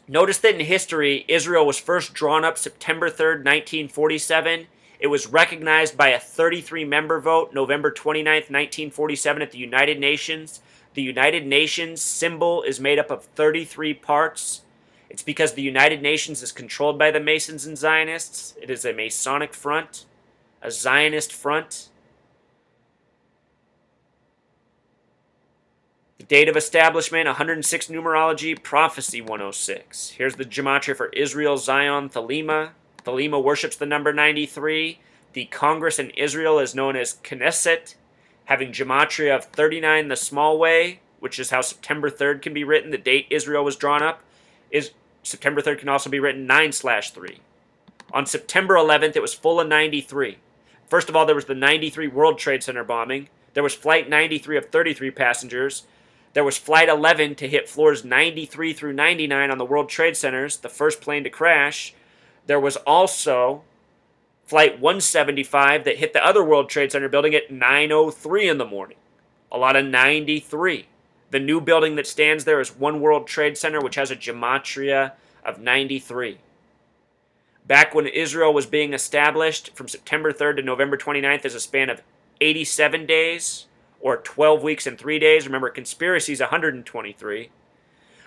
Notice that in history, Israel was first drawn up September 3rd, 1947. It was recognized by a 33-member vote November 29th, 1947 at the United Nations. The United Nations symbol is made up of 33 parts. It's because the United Nations is controlled by the Masons and Zionists. It is a Masonic front, a Zionist front. The date of establishment, 106 numerology, prophecy 106. Here's the gematria for Israel, Zion, Thelema. Thelema worships the number 93. The Congress in Israel is known as Knesset, having gematria of 39 the small way, which is how September 3rd can be written. The date Israel was drawn up is September 3rd can also be written 9/3. On September 11th, it was full of 93. First of all, there was the 93 World Trade Center bombing. There was Flight 93 of 33 passengers. There was Flight 11 to hit floors 93 through 99 on the World Trade Centers, the first plane to crash. There was also Flight 175 that hit the other World Trade Center building at 9:03 in the morning. A lot of 93. The new building that stands there is One World Trade Center, which has a gematria of 93. Back when Israel was being established, from September 3rd to November 29th is a span of 87 days, or 12 weeks and 3 days. Remember, conspiracy is 123.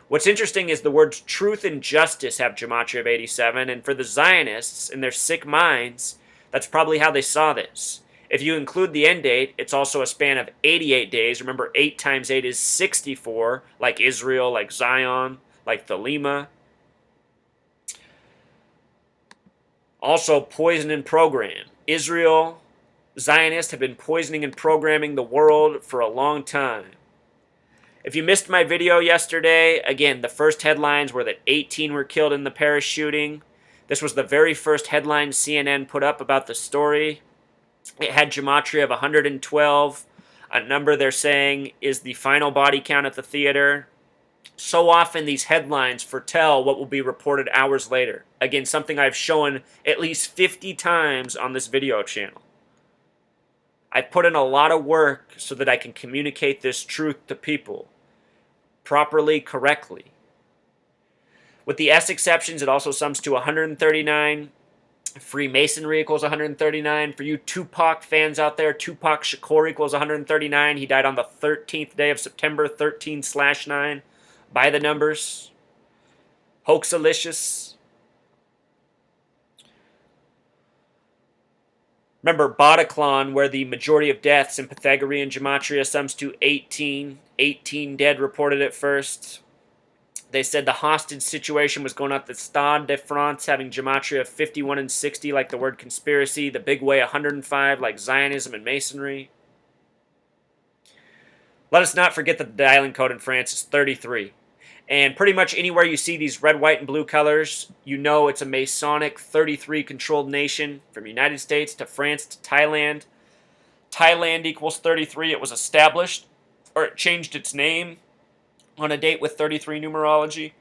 What's interesting is the words truth and justice have gematria of 87, and for the Zionists, in their sick minds, that's probably how they saw this. If you include the end date, it's also a span of 88 days. Remember, 8 times 8 is 64, like Israel, like Zion, like Thelema. Also, poison and program. Israel, Zionists have been poisoning and programming the world for a long time. If you missed my video yesterday, again, the first headlines were that 18 were killed in the Paris shooting. This was the very first headline CNN put up about the story. It had gematria of 112, a number they're saying is the final body count at the theater. So often these headlines foretell what will be reported hours later. Again, something I've shown at least 50 times on this video channel. I've put in a lot of work so that I can communicate this truth to people properly, correctly. With the S exceptions, it also sums to 139. Freemasonry equals 139. For you Tupac fans out there, Tupac Shakur equals 139. He died on the 13th day of September, 13/9. By the numbers. Hoaxalicious. Remember Bataclan, where the majority of deaths in Pythagorean gematria sums to 18. 18 dead reported at first. They said the hostage situation was going on at the Stade de France, having gematria of 51 and 60, like the word conspiracy. The big way, 105, like Zionism and Masonry. Let us not forget that the dialing code in France is 33. And pretty much anywhere you see these red, white, and blue colors, you know it's a Masonic 33 controlled nation, from United States to France to Thailand. Thailand equals 33. It was established, or it changed its name on a date with 33 numerology.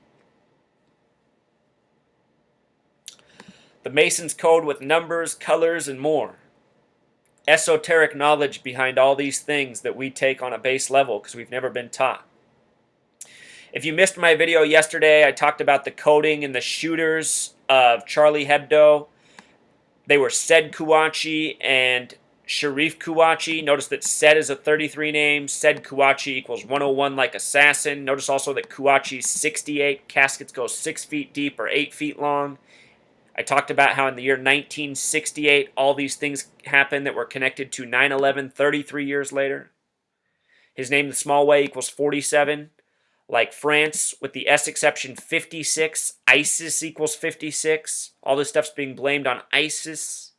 The Masons code with numbers, colors, and more. Esoteric knowledge behind all these things that we take on a base level because we've never been taught. If you missed my video yesterday, I talked about the coding and the shooters of Charlie Hebdo. They were Said Kouachi and Sharif Kouachi. Notice that Said is a 33 name. Said Kouachi equals 101 like assassin. Notice also that Kouachi's 68. Caskets go 6 feet deep or 8 feet long. I talked about how in the year 1968, all these things happened that were connected to 9/11 33 years later. His name, the small way, equals 47. Like France, with the S exception, 56. ISIS equals 56. All this stuff's being blamed on ISIS.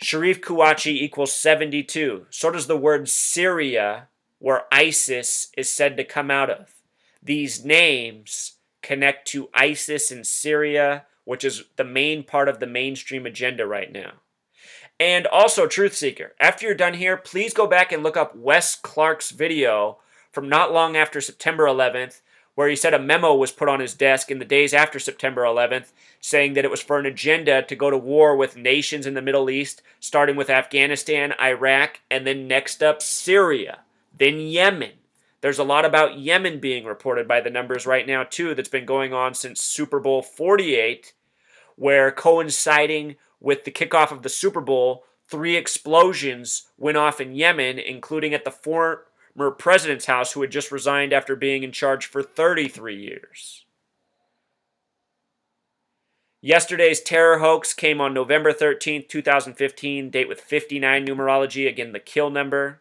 Sharif Kouachi equals 72. So does the word Syria, where ISIS is said to come out of. These names connect to ISIS and Syria, which is the main part of the mainstream agenda right now. And also, Truth Seeker, after you're done here, please go back and look up Wes Clark's video from not long after September 11th, where he said a memo was put on his desk in the days after September 11th, saying that it was for an agenda to go to war with nations in the Middle East, starting with Afghanistan, Iraq, and then next up Syria, then Yemen, There's a lot about Yemen being reported by the numbers right now, too, that's been going on since Super Bowl 48, where coinciding with the kickoff of the Super Bowl, 3 explosions went off in Yemen, including at the former president's house, who had just resigned after being in charge for 33 years. Yesterday's terror hoax came on November 13th, 2015, date with 59 numerology, again the kill number.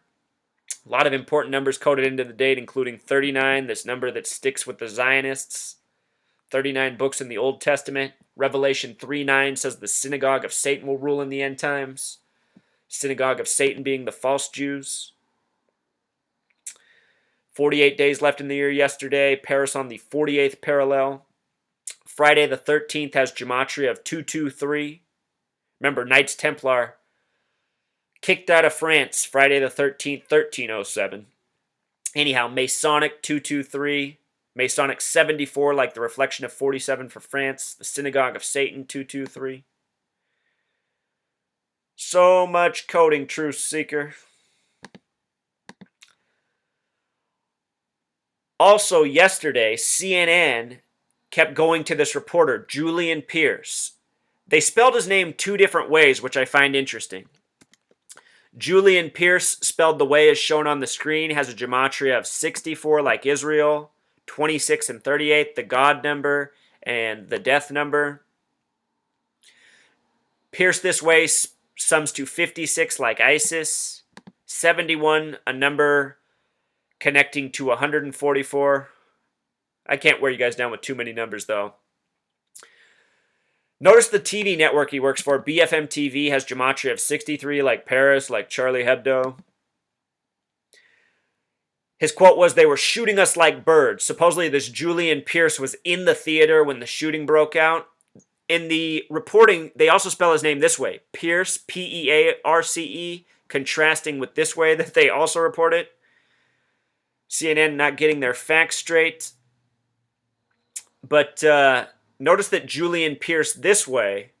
A lot of important numbers coded into the date, including 39, this number that sticks with the Zionists. 39 books in the Old Testament. Revelation 3:9 says the synagogue of Satan will rule in the end times. Synagogue of Satan being the false Jews. 48 days left in the year yesterday. Paris on the 48th parallel. Friday the 13th has gematria of 223. Remember, Knights Templar kicked out of France Friday the 13th, 1307. Anyhow, Masonic 223. Masonic 74, like the reflection of 47 for France. The Synagogue of Satan 223. So much coding, Truth Seeker. Also, yesterday, CNN kept going to this reporter, Julian Pierce. They spelled his name 2 different ways, which I find interesting. Julian Pierce, spelled the way as shown on the screen, has a gematria of 64 like Israel, 26 and 38, the God number, and the death number. Pierce this way sums to 56 like Isis, 71, a number connecting to 144. I can't wear you guys down with too many numbers, though. Notice the TV network he works for, BFM TV, has gematria of 63 like Paris, like Charlie Hebdo. His quote was, "They were shooting us like birds." Supposedly this Julian Pierce was in the theater when the shooting broke out. In the reporting, they also spell his name this way, Pierce, P-E-A-R-C-E, contrasting with this way that they also report it. CNN not getting their facts straight. But notice that Julian Pierce this way.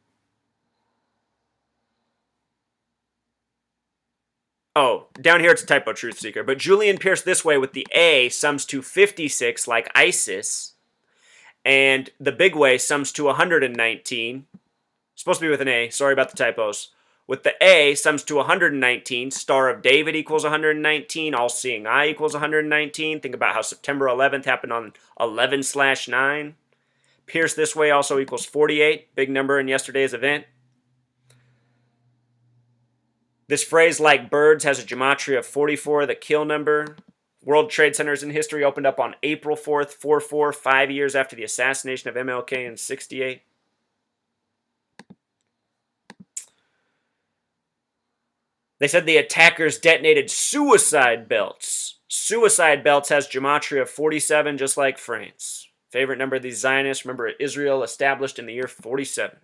Oh, down here it's a typo, Truth Seeker. But Julian Pierce this way with the A sums to 56 like ISIS. And the big way sums to 119. Supposed to be with an A. Sorry about the typos. With the A sums to 119. Star of David equals 119. All-Seeing Eye equals 119. Think about how September 11th happened on 11/9. Pierce this way also equals 48. Big number in yesterday's event. This phrase, like birds, has a gematria of 44, the kill number. World Trade Centers in history opened up on April 4th, 44, 5 years after the assassination of MLK in 68. They said the attackers detonated suicide belts. Suicide belts has gematria of 47, just like France. Favorite number of these Zionists, remember Israel established in the year 47.